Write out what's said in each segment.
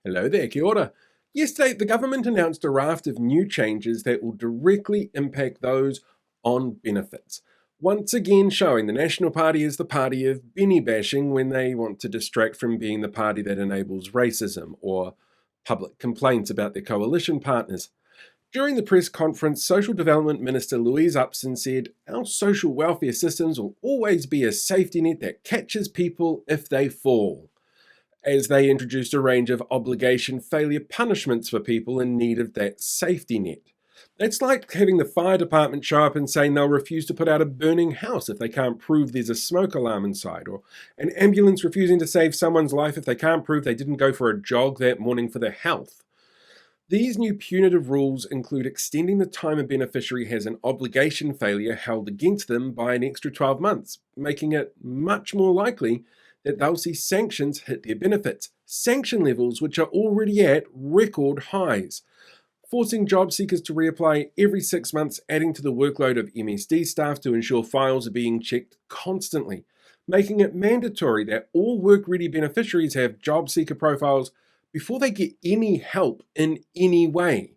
Hello there, kia ora. Yesterday, the government announced a raft of new changes that will directly impact those on benefits. Once again, showing the National Party is the party of Bene bashing when they want to distract from being the party that enables racism or public complaints about their coalition partners. During the press conference, Social Development Minister Louise Upson said, "Our social welfare systems will always be a safety net that catches people if they fall," as they introduced a range of obligation failure punishments for people in need of that safety net. It's like having the fire department show up and saying they'll refuse to put out a burning house if they can't prove there's a smoke alarm inside, or an ambulance refusing to save someone's life if they can't prove they didn't go for a jog that morning for their health. These new punitive rules include extending the time a beneficiary has an obligation failure held against them by an extra 12 months, making it much more likely that they'll see sanctions hit their benefits, sanction levels which are already at record highs. Forcing job seekers to reapply every 6 months, adding to the workload of MSD staff to ensure files are being checked constantly, making it mandatory that all work-ready beneficiaries have job seeker profiles before they get any help in any way.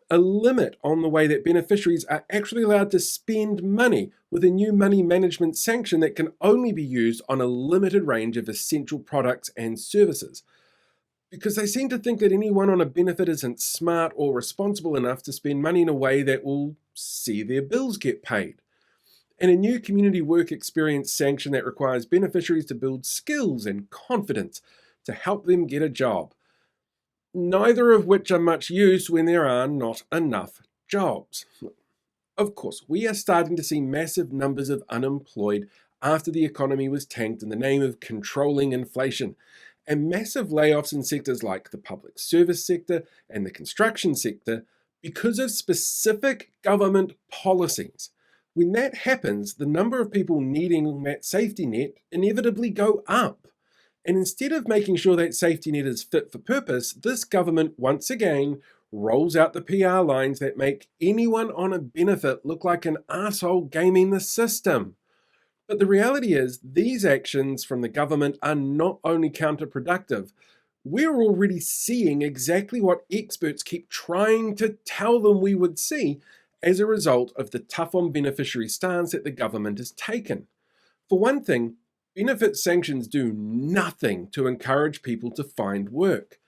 A limit on the way that beneficiaries are actually allowed to spend money, with a new money management sanction that can only be used on a limited range of essential products and services. Because they seem to think that anyone on a benefit isn't smart or responsible enough to spend money in a way that will see their bills get paid. And a new community work experience sanction that requires beneficiaries to build skills and confidence to help them get a job, neither of which are much use when there are not enough jobs. Of course, we are starting to see massive numbers of unemployed after the economy was tanked in the name of controlling inflation, and massive layoffs in sectors like the public service sector and the construction sector because of specific government policies. When that happens, the number of people needing that safety net inevitably go up. And instead of making sure that safety net is fit for purpose, this government once again rolls out the PR lines that make anyone on a benefit look like an arsehole gaming the system. But the reality is, these actions from the government are not only counterproductive, we're already seeing exactly what experts keep trying to tell them we would see as a result of the tough on beneficiary stance that the government has taken. For one thing, benefit sanctions do nothing to encourage people to find work,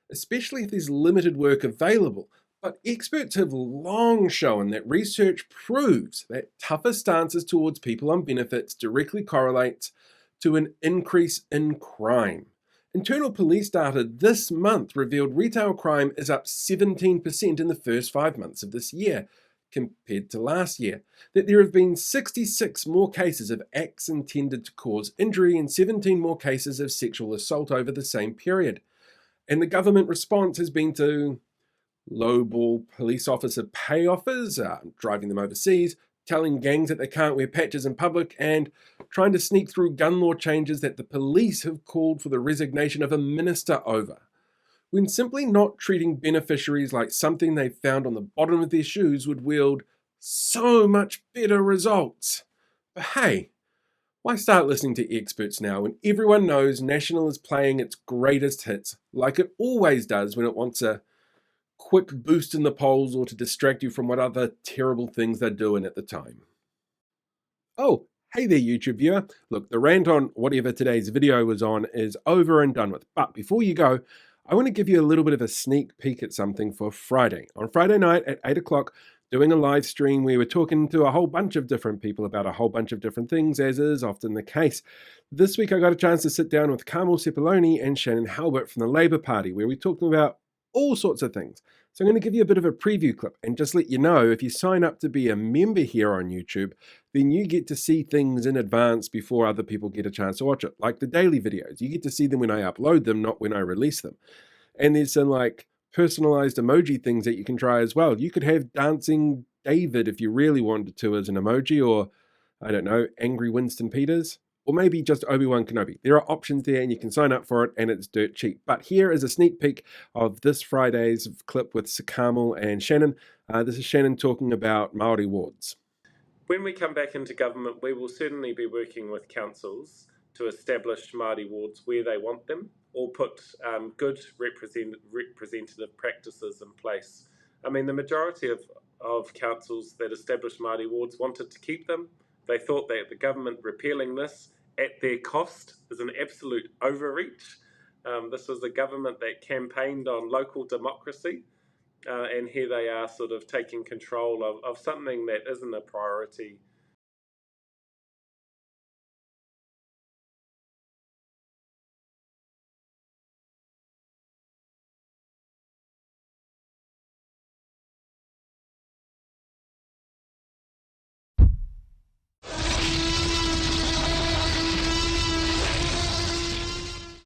especially if there's limited work available. But experts have long shown that research proves that tougher stances towards people on benefits directly correlates to an increase in crime. Internal police data this month revealed retail crime is up 17% in the first 5 months of this year, compared to last year, that there have been 66 more cases of acts intended to cause injury and 17 more cases of sexual assault over the same period. And the government response has been to lowball police officer pay offers, driving them overseas, telling gangs that they can't wear patches in public, and trying to sneak through gun law changes that the police have called for the resignation of a minister over, when simply not treating beneficiaries like something they found on the bottom of their shoes would wield so much better results. But hey, why start listening to experts now when everyone knows National is playing its greatest hits, like it always does when it wants a quick boost in the polls or to distract you from what other terrible things they're doing at the time? Oh, hey there, YouTube viewer. Look, the rant on whatever today's video was on is over and done with. But before you go, I want to give you a little bit of a sneak peek at something for Friday. On Friday night at 8 o'clock, doing a live stream, we were talking to a whole bunch of different people about a whole bunch of different things, as is often the case. This week, I got a chance to sit down with Carmel Sepuloni and Shannon Halbert from the Labour Party, where we talked about all sorts of things. So I'm going to give you a bit of a preview clip and just let you know, if you sign up to be a member here on YouTube, then you get to see things in advance before other people get a chance to watch it, like the daily videos. You get to see them when I upload them, not when I release them. And there's some like personalized emoji things that you can try as well. You could have Dancing David if you really wanted to as an emoji, or I don't know, Angry Winston Peters, or maybe just Obi-Wan Kenobi. There are options there and you can sign up for it and it's dirt cheap. But here is a sneak peek of this Friday's clip with Carmel and Shannon. This is Shannon talking about Māori Wards. When we come back into government, we will certainly be working with councils to establish Māori wards where they want them. or put good representative practices in place. I mean, the majority of councils that established Māori wards wanted to keep them. They thought that the government repealing this at their cost is an absolute overreach. This was a government that campaigned on local democracy, and here they are sort of taking control of something that isn't a priority